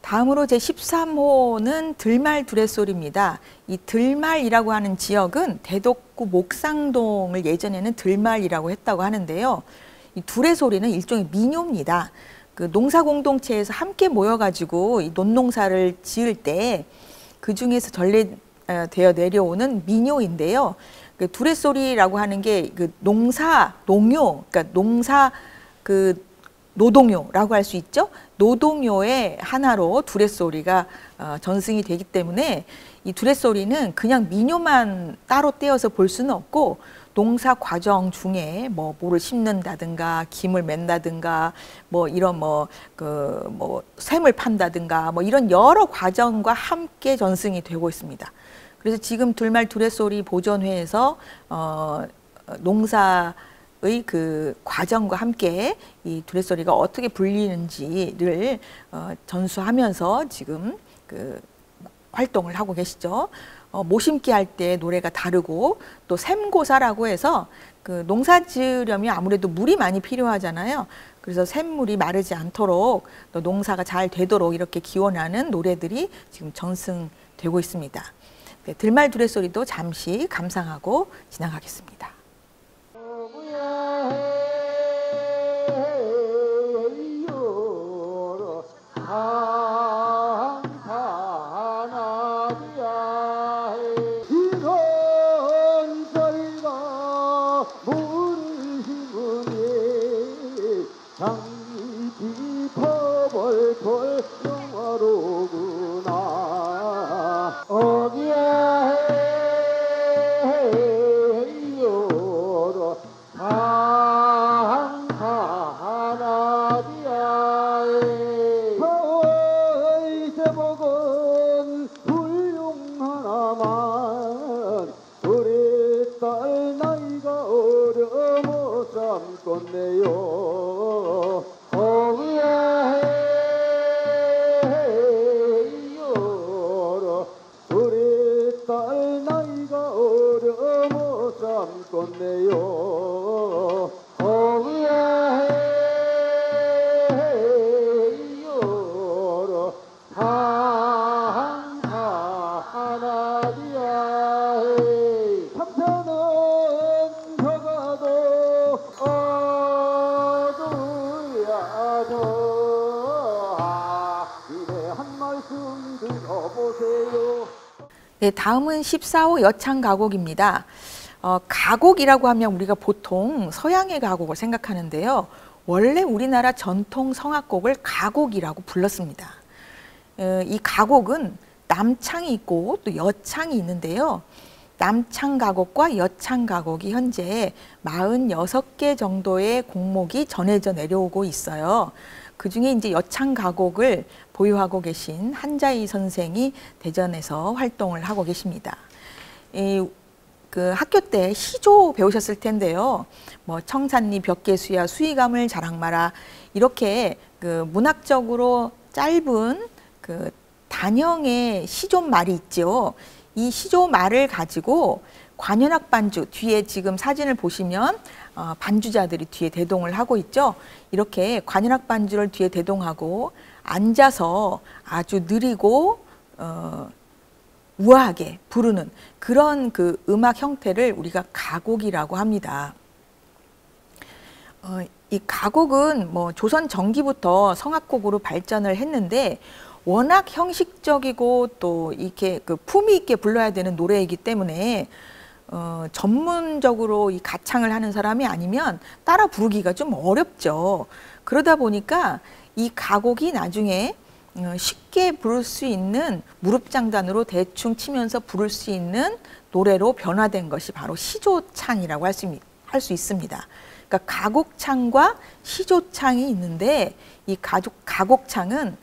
다음으로 제13호는 들말 두레소리입니다. 이 들말이라고 하는 지역은 대덕구 목상동을 예전에는 들말이라고 했다고 하는데요. 이 두레소리는 일종의 민요입니다. 그 농사 공동체에서 함께 모여가지고 이 논농사를 지을 때 그 중에서 전래되어 내려오는 민요인데요. 그 두레소리라고 하는 게 그 농사, 농요, 그러니까 농사 그 노동요라고 할 수 있죠. 노동요의 하나로 두레소리가 전승이 되기 때문에 이 두레소리는 그냥 민요만 따로 떼어서 볼 수는 없고 농사 과정 중에 뭐를 심는다든가 김을 맨다든가 이런 샘을 판다든가 이런 여러 과정과 함께 전승이 되고 있습니다. 그래서 지금 들말 두레소리 보존회에서 농사의 그 과정과 함께 이 두레소리가 어떻게 불리는지를 전수하면서 지금 그 활동을 하고 계시죠. 모심기 할 때 노래가 다르고 또 샘고사라고 해서 그 농사 지으려면 아무래도 물이 많이 필요하잖아요. 그래서 샘물이 마르지 않도록 또 농사가 잘 되도록 이렇게 기원하는 노래들이 지금 전승되고 있습니다. 네, 들말 두레소리도 잠시 감상하고 지나가겠습니다. 네, 다음은 14호 여창가곡입니다. 가곡이라고 하면 우리가 보통 서양의 가곡을 생각하는데요. 원래 우리나라 전통 성악곡을 가곡이라고 불렀습니다. 이 가곡은 남창이 있고 또 여창이 있는데요. 남창가곡과 여창가곡이 현재 46개 정도의 곡목이 전해져 내려오고 있어요. 그 중에 이제 여창가곡을 보유하고 계신 한자희 선생이 대전에서 활동을 하고 계십니다. 그 학교 때 시조 배우셨을 텐데요. 청산리 벽계수야 수의감을 자랑마라 이렇게 그 문학적으로 짧은 그 단형의 시조말이 있죠. 이 시조말을 가지고 관현악 반주, 뒤에 지금 사진을 보시면 반주자들이 뒤에 대동을 하고 있죠. 이렇게 관현악 반주를 뒤에 대동하고 앉아서 아주 느리고 우아하게 부르는 그런 그 음악 형태를 우리가 가곡이라고 합니다. 이 가곡은 조선 전기부터 성악곡으로 발전을 했는데 워낙 형식적이고 또 이렇게 그 품위 있게 불러야 되는 노래이기 때문에 전문적으로 이 가창을 하는 사람이 아니면 따라 부르기가 좀 어렵죠. 그러다 보니까 이 가곡이 나중에 쉽게 부를 수 있는 무릎장단으로 대충 치면서 부를 수 있는 노래로 변화된 것이 바로 시조창이라고 할 수 있습니다. 그러니까 가곡창과 시조창이 있는데 이 가곡창은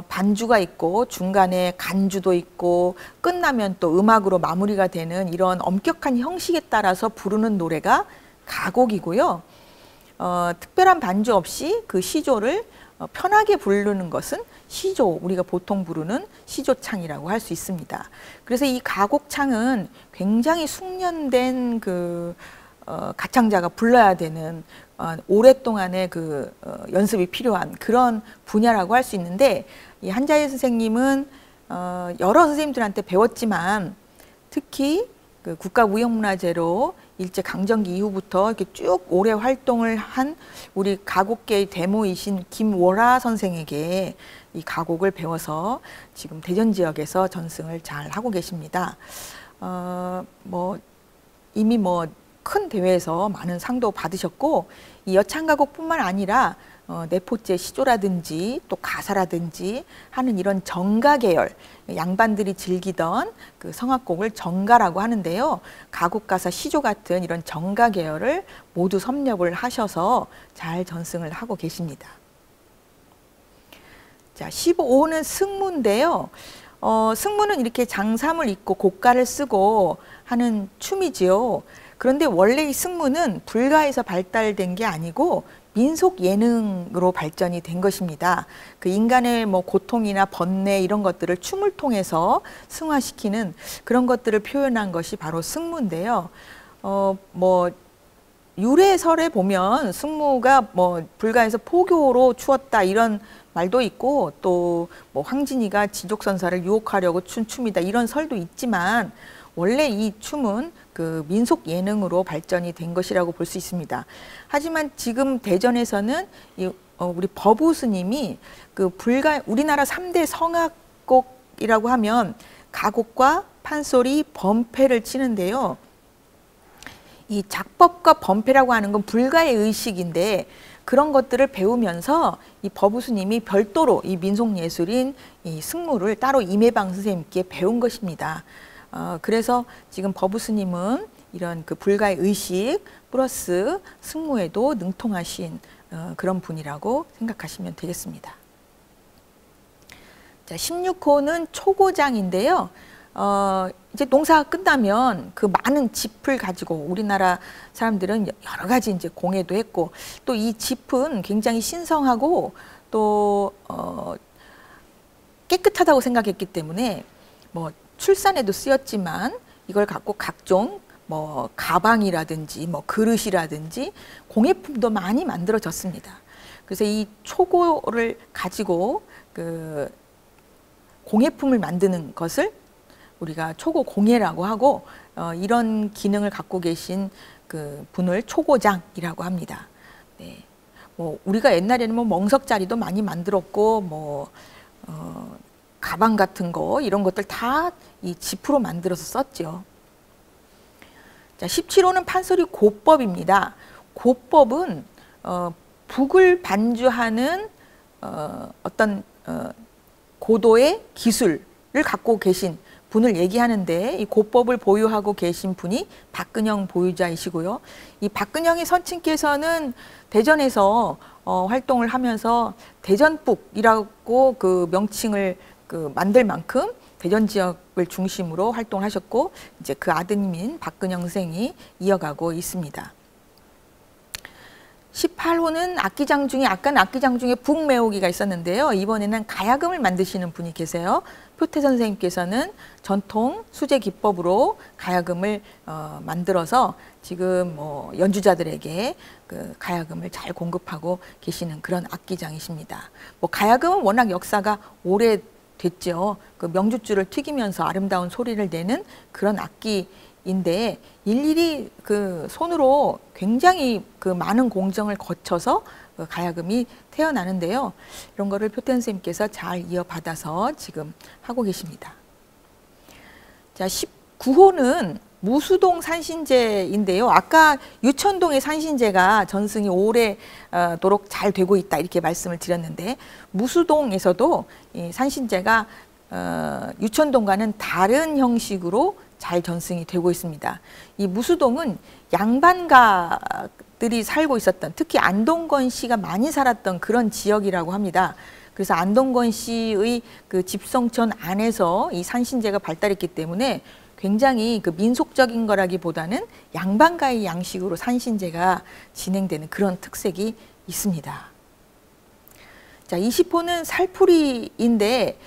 반주가 있고 중간에 간주도 있고 끝나면 또 음악으로 마무리가 되는 이런 엄격한 형식에 따라서 부르는 노래가 가곡이고요. 특별한 반주 없이 그 시조를 편하게 부르는 것은 시조, 우리가 보통 부르는 시조창이라고 할 수 있습니다. 그래서 이 가곡창은 굉장히 숙련된 가창자가 불러야 되는 오랫동안의 연습이 필요한 그런 분야라고 할 수 있는데, 이 한자희 선생님은 여러 선생님들한테 배웠지만 특히 국가무형문화재로 일제 강점기 이후부터 이렇게 쭉 오래 활동을 한 우리 가곡계의 대모이신 김월하 선생에게 이 가곡을 배워서 지금 대전 지역에서 전승을 잘 하고 계십니다. 이미 큰 대회에서 많은 상도 받으셨고, 이 여창가곡뿐만 아니라 내포제 시조라든지 또 가사라든지 하는 이런 정가 계열, 양반들이 즐기던 그 성악곡을 정가라고 하는데요. 가곡, 가사, 시조 같은 이런 정가 계열을 모두 섭렵을 하셔서 잘 전승을 하고 계십니다. 자, 15호는 승무인데요. 승무는 이렇게 장삼을 입고 곡가를 쓰고 하는 춤이지요. 그런데 원래 이 승무는 불가에서 발달된 게 아니고 민속 예능으로 발전이 된 것입니다. 그 인간의 고통이나 번뇌 이런 것들을 춤을 통해서 승화시키는 그런 것들을 표현한 것이 바로 승무인데요. 유래설에 보면 승무가 불가에서 포교로 추었다 이런 말도 있고, 또 황진이가 지족선사를 유혹하려고 춘 춤이다 이런 설도 있지만, 원래 이 춤은 그 민속 예능으로 발전이 된 것이라고 볼 수 있습니다. 하지만 지금 대전에서는 우리 법우 스님이 우리나라 3대 성악곡이라고 하면 가곡과 판소리, 범패를 치는데요. 이 작법과 범패라고 하는 건 불가의 의식인데, 그런 것들을 배우면서 이 법우 스님이 별도로 이 민속 예술인 이 승무를 따로 임혜방 선생님께 배운 것입니다. 그래서 지금 법우 스님은 이런 불가의 의식 플러스 승무에도 능통하신 그런 분이라고 생각하시면 되겠습니다. 자, 16호는 초고장인데요. 이제 농사가 끝나면 그 많은 짚을 가지고 우리나라 사람들은 여러 가지 이제 공예도 했고, 또 이 짚은 굉장히 신성하고 또 깨끗하다고 생각했기 때문에 출산에도 쓰였지만 이걸 갖고 각종 가방이라든지 그릇이라든지 공예품도 많이 만들어졌습니다. 그래서 이 초고를 가지고 공예품을 만드는 것을 우리가 초고 공예라고 하고, 이런 기능을 갖고 계신 그 분을 초고장이라고 합니다. 네. 우리가 옛날에는 멍석자리도 많이 만들었고, 가방 같은 거 이런 것들 다 이 짚으로 만들어서 썼죠. 자, 17호는 판소리 고법입니다. 고법은 북을 반주하는 어떤 고도의 기술을 갖고 계신 분을 얘기하는데, 이 고법을 보유하고 계신 분이 박근영 보유자이시고요. 이 박근영의 선친께서는 대전에서 활동을 하면서 대전북이라고 그 명칭을 만들 만큼 대전 지역을 중심으로 활동하셨고, 이제 그 아드님인 박근영 선생이 이어가고 있습니다. 18호는 악기장 중에, 아까는 악기장 중에 북매오기가 있었는데요. 이번에는 가야금을 만드시는 분이 계세요. 표태 선생님께서는 전통 수제 기법으로 가야금을 만들어서 지금 연주자들에게 그 가야금을 잘 공급하고 계시는 그런 악기장이십니다. 가야금은 워낙 역사가 오래됐죠. 그 명주줄을 튀기면서 아름다운 소리를 내는 그런 악기인데, 일일이 그 손으로 굉장히 그 많은 공정을 거쳐서 그 가야금이 태어나는데요. 이런 거를 표태 선생님께서 잘 이어받아서 지금 하고 계십니다. 자, 19호는 무수동 산신제인데요. 아까 유천동의 산신제가 전승이 오래도록 잘 되고 있다 이렇게 말씀을 드렸는데, 무수동에서도 이 산신제가 유천동과는 다른 형식으로 잘 전승이 되고 있습니다. 이 무수동은 양반가들이 살고 있었던, 특히 안동건 씨가 많이 살았던 그런 지역이라고 합니다. 그래서 안동건 씨의 그 집성촌 안에서 이 산신제가 발달했기 때문에 굉장히 그 민속적인 거라기보다는 양반가의 양식으로 산신제가 진행되는 그런 특색이 있습니다. 자, 자, 20호는 살풀이인데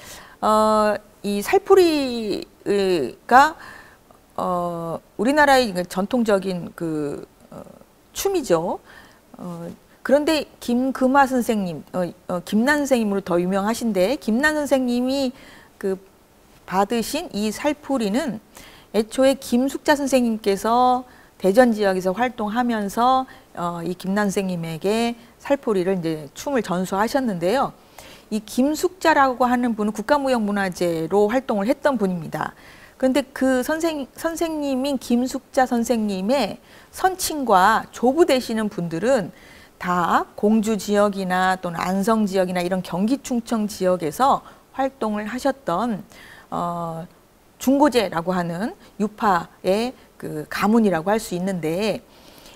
이 살풀이가 우리나라의 전통적인 춤이죠. 그런데 김금화 선생님, 김난 선생님으로 더 유명하신데, 김난 선생님이 받으신 이 살풀이는 애초에 김숙자 선생님께서 대전 지역에서 활동하면서 이 김난 선생님에게 살풀이를 이제 춤을 전수하셨는데요. 이 김숙자라고 하는 분은 국가무형문화재로 활동을 했던 분입니다. 그런데 그 선생님인 김숙자 선생님의 선친과 조부 되시는 분들은 다 공주 지역이나 또는 안성 지역이나 이런 경기 충청 지역에서 활동을 하셨던 중고제라고 하는 유파의 가문이라고 할 수 있는데,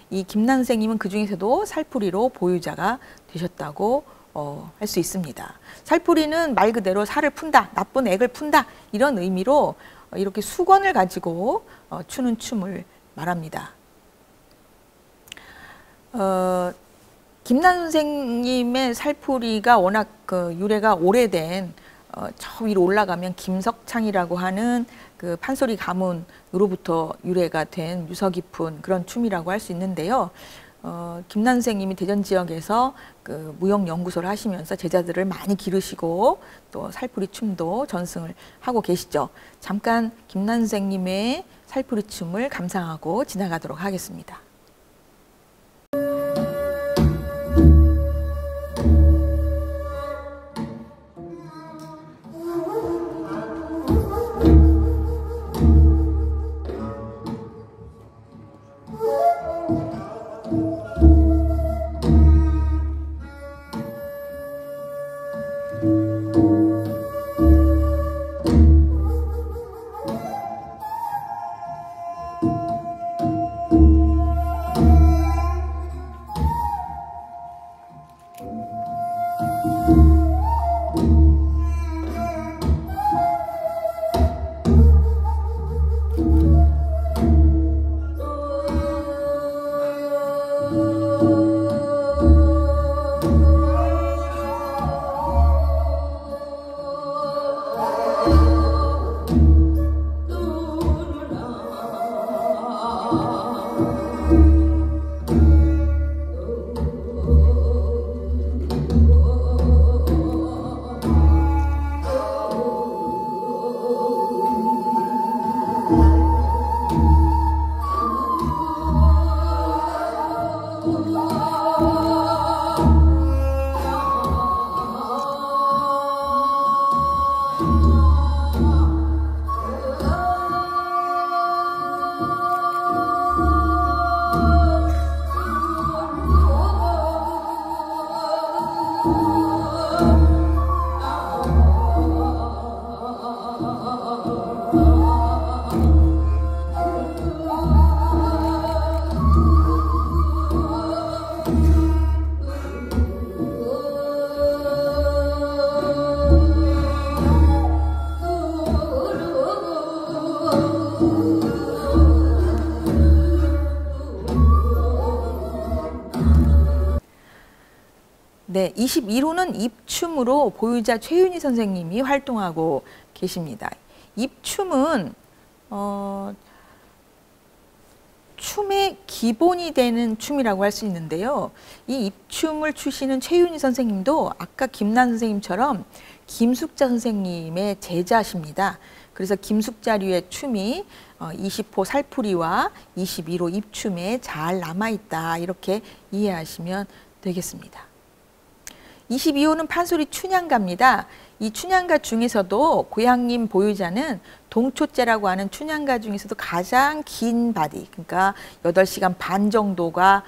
이 김난 선생님은 그 중에서도 살풀이로 보유자가 되셨다고 할 수 있습니다. 살풀이는 말 그대로 살을 푼다, 나쁜 액을 푼다, 이런 의미로 이렇게 수건을 가지고 추는 춤을 말합니다. 김난 선생님의 살풀이가 워낙 유래가 오래된, 저 위로 올라가면 김석창이라고 하는 그 판소리 가문으로부터 유래가 된 유서 깊은 그런 춤이라고 할 수 있는데요. 김난 선생님이 대전 지역에서 무용연구소를 하시면서 제자들을 많이 기르시고 또 살풀이 춤도 전승을 하고 계시죠. 잠깐 김난 선생님의 살풀이 춤을 감상하고 지나가도록 하겠습니다. 네, 21호는 입춤으로 보유자 최윤희 선생님이 활동하고 계십니다. 입춤은 춤의 기본이 되는 춤이라고 할 수 있는데요. 이 입춤을 추시는 최윤희 선생님도 아까 김난 선생님처럼 김숙자 선생님의 제자십니다. 그래서 김숙자류의 춤이 20호 살풀이와 21호 입춤에 잘 남아있다, 이렇게 이해하시면 되겠습니다. 22호는 판소리 춘향가입니다. 이 춘향가 중에서도 고향님 보유자는 동초제라고 하는 춘향가 중에서도 가장 긴 바디, 그러니까 8시간 반 정도가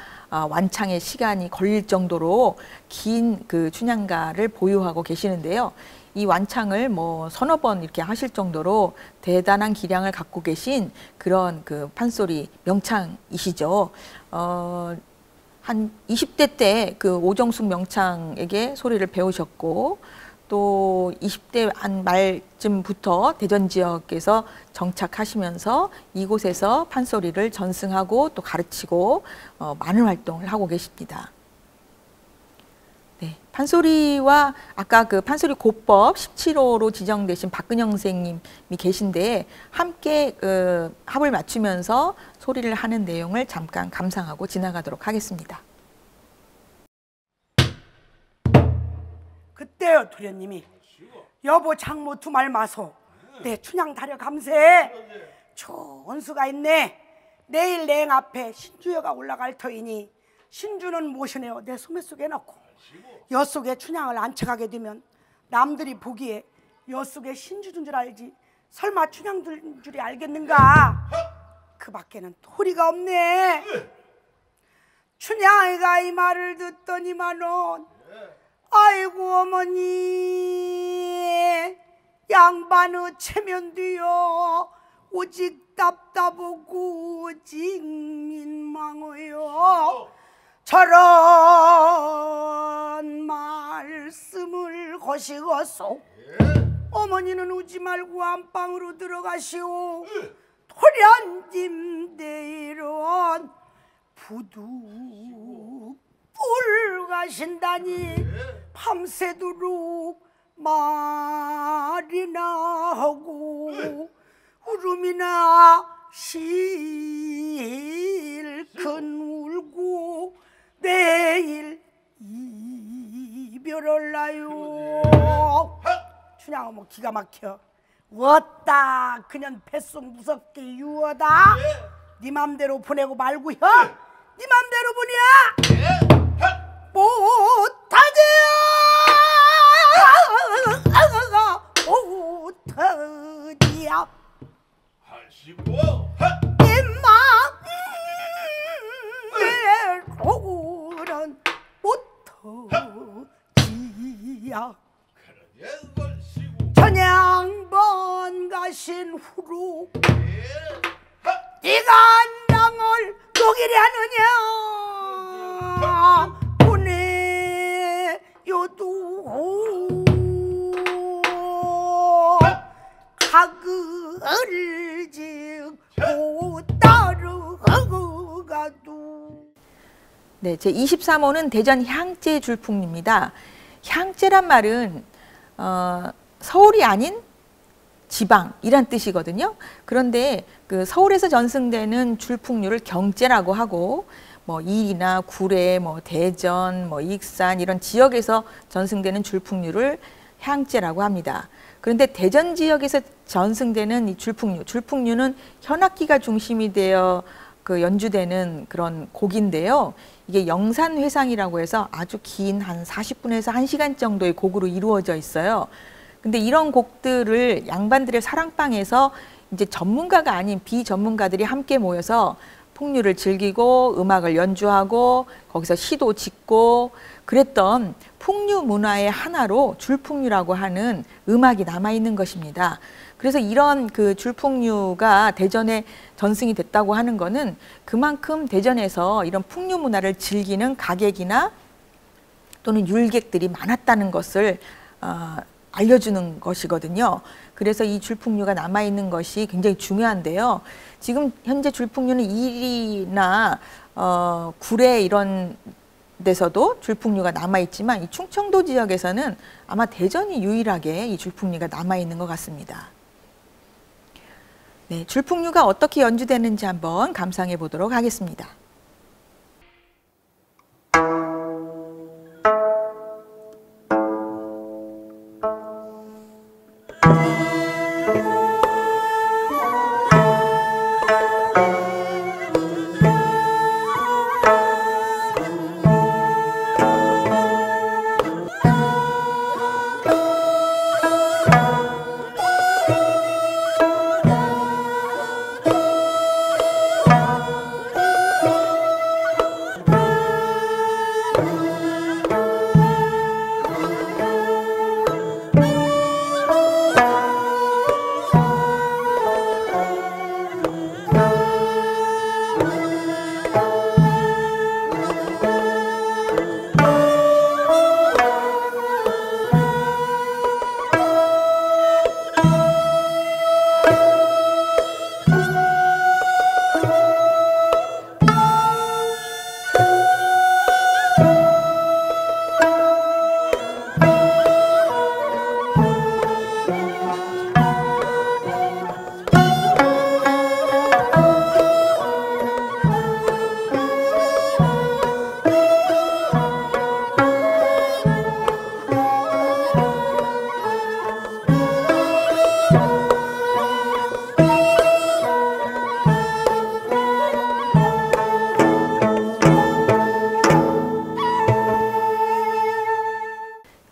완창의 시간이 걸릴 정도로 긴 그 춘향가를 보유하고 계시는데요. 이 완창을 뭐 서너 번 이렇게 하실 정도로 대단한 기량을 갖고 계신 그런 그 판소리 명창이시죠. 한 20대 때 그 오정숙 명창에게 소리를 배우셨고, 또 20대 한 말쯤부터 대전 지역에서 정착하시면서 이곳에서 판소리를 전승하고 또 가르치고 많은 활동을 하고 계십니다. 네, 판소리와 아까 그 판소리 고법 17호로 지정되신 박근영 선생님이 계신데 함께 합을 맞추면서 소리를 하는 내용을 잠깐 감상하고 지나가도록 하겠습니다. 그때요 도련님이 여보 장모 두 말 마소 내 춘향 다려 감세 좋은 수가 있네. 내일 냉 앞에 신주여가 올라갈 터이니 신주는 모셔내어 내 소매 속에 넣고 여 속에 춘향을 안쳐가게 되면 남들이 보기에 여 속에 신주준 줄 알지 설마 춘향 둔 줄이 알겠는가. 그 밖에는 도리가 없네. 춘향이가 이 말을 듣더니만은 아이고 어머니 양반의 체면도요 오직 답답하고 징민망어요. 저런 말씀을 거시고서 어머니는 오지 말고 안방으로 들어가시오. 토련짐 대이런 부두 뿔 가신다니 밤새도록 말이나 하고 울음이나 실컷 울고 내일 이별할라요. 춘향아 뭐 기가 막혀. 왔다 그년 뱃속 무섭게 유어다. 네 맘대로 보내고 말고요. 네 맘대로 보냐 못하지요. 못하지야 하시고 입맘대로는 못하지야. 전양번 가신 후로 네가 안당을 녹이려 하느냐 보내요도 가글 지고 따르가도. 네, 제 23호는 대전 향제 줄풍입니다. 향제란 말은 서울이 아닌 지방이란 뜻이거든요. 그런데 그 서울에서 전승되는 줄풍류를 경제라고 하고 뭐 일이나 구례, 뭐 대전, 뭐 익산 이런 지역에서 전승되는 줄풍류를 향제라고 합니다. 그런데 대전 지역에서 전승되는 이 줄풍류는 현악기가 중심이 되어 그 연주되는 그런 곡인데요. 이게 영산회상이라고 해서 아주 긴 한 40분에서 1시간 정도의 곡으로 이루어져 있어요. 근데 이런 곡들을 양반들의 사랑방에서 이제 전문가가 아닌 비전문가들이 함께 모여서 풍류를 즐기고 음악을 연주하고 거기서 시도 짓고 그랬던 풍류 문화의 하나로 줄풍류라고 하는 음악이 남아있는 것입니다. 그래서 이런 그 줄풍류가 대전에 전승이 됐다고 하는 거는 그만큼 대전에서 이런 풍류 문화를 즐기는 가객이나 또는 율객들이 많았다는 것을 알려주는 것이거든요. 그래서 이 줄풍류가 남아있는 것이 굉장히 중요한데요. 지금 현재 줄풍류는 일이나 구례 이런 데서도 줄풍류가 남아있지만 이 충청도 지역에서는 아마 대전이 유일하게 이 줄풍류가 남아있는 것 같습니다. 네, 줄풍류가 어떻게 연주되는지 한번 감상해 보도록 하겠습니다.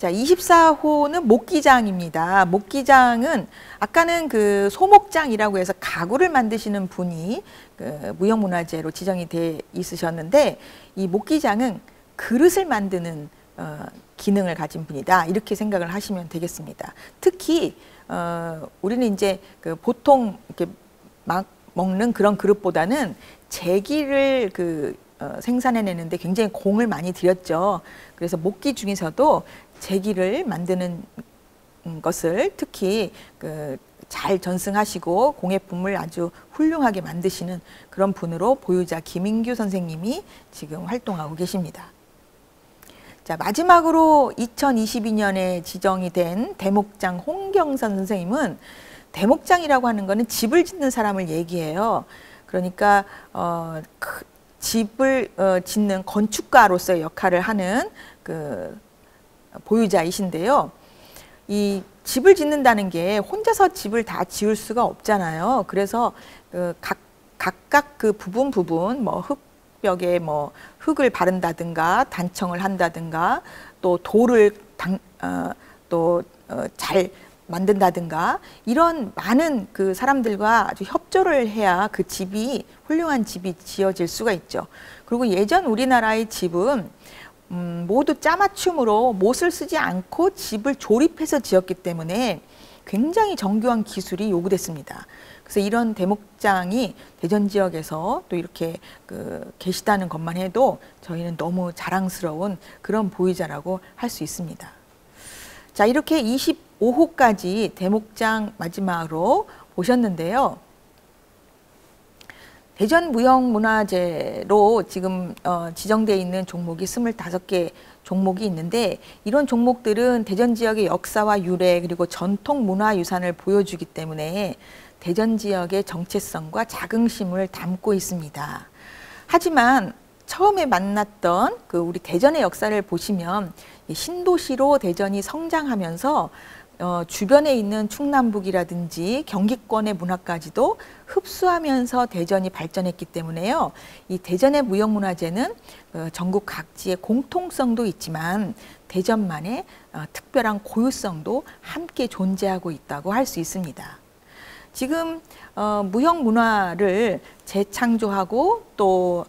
자, 24호는 목기장입니다. 목기장은 아까는 그 소목장이라고 해서 가구를 만드시는 분이 그 무형문화재로 지정이 돼 있으셨는데, 이 목기장은 그릇을 만드는 기능을 가진 분이다, 이렇게 생각을 하시면 되겠습니다. 특히 우리는 이제 그 보통 이렇게 막 먹는 그런 그릇보다는 제기를 생산해내는데 굉장히 공을 많이 들였죠. 그래서 목기 중에서도 제기를 만드는 것을 특히 잘 전승하시고 공예품을 아주 훌륭하게 만드시는 그런 분으로 보유자 김인규 선생님이 지금 활동하고 계십니다. 자, 마지막으로 2022년에 지정이 된 대목장 홍경선 선생님은, 대목장이라고 하는 거는 집을 짓는 사람을 얘기해요. 그러니까 집을 짓는 건축가로서의 역할을 하는 그 보유자이신데요. 이 집을 짓는다는 게 혼자서 집을 다 지을 수가 없잖아요. 그래서 각각 그 부분 뭐 흙벽에 뭐 흙을 바른다든가 단청을 한다든가 또 돌을 잘 만든다든가, 이런 많은 그 사람들과 아주 협조를 해야 그 집이, 훌륭한 집이 지어질 수가 있죠. 그리고 예전 우리나라의 집은 모두 짜맞춤으로 못을 쓰지 않고 집을 조립해서 지었기 때문에 굉장히 정교한 기술이 요구됐습니다. 그래서 이런 대목장이 대전 지역에서 또 이렇게 계시다는 것만 해도 저희는 너무 자랑스러운 그런 보유자라고 할 수 있습니다. 자, 이렇게 25호까지 대목장 마지막으로 보셨는데요. 대전 무형문화재로 지금 지정되어 있는 종목이 25개 종목이 있는데, 이런 종목들은 대전 지역의 역사와 유래 그리고 전통 문화유산을 보여주기 때문에 대전 지역의 정체성과 자긍심을 담고 있습니다. 하지만 처음에 만났던 우리 대전의 역사를 보시면 신도시로 대전이 성장하면서 주변에 있는 충남북이라든지 경기권의 문화까지도 흡수하면서 대전이 발전했기 때문에요. 이 대전의 무형문화재는 전국 각지의 공통성도 있지만 대전만의 특별한 고유성도 함께 존재하고 있다고 할 수 있습니다. 지금 무형문화를 재창조하고 또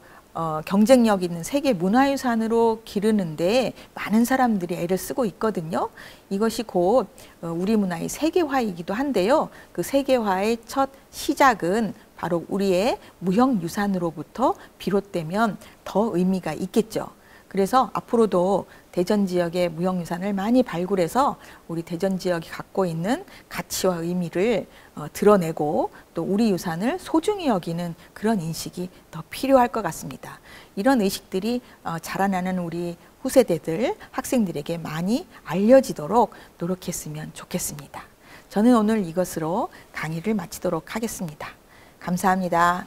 경쟁력 있는 세계 문화유산으로 기르는데 많은 사람들이 애를 쓰고 있거든요. 이것이 곧 우리 문화의 세계화이기도 한데요. 그 세계화의 첫 시작은 바로 우리의 무형유산으로부터 비롯되면 더 의미가 있겠죠. 그래서 앞으로도 대전 지역의 무형유산을 많이 발굴해서 우리 대전 지역이 갖고 있는 가치와 의미를 드러내고 또 우리 유산을 소중히 여기는 그런 인식이 더 필요할 것 같습니다. 이런 의식들이 자라나는 우리 후세대들, 학생들에게 많이 알려지도록 노력했으면 좋겠습니다. 저는 오늘 이것으로 강의를 마치도록 하겠습니다. 감사합니다.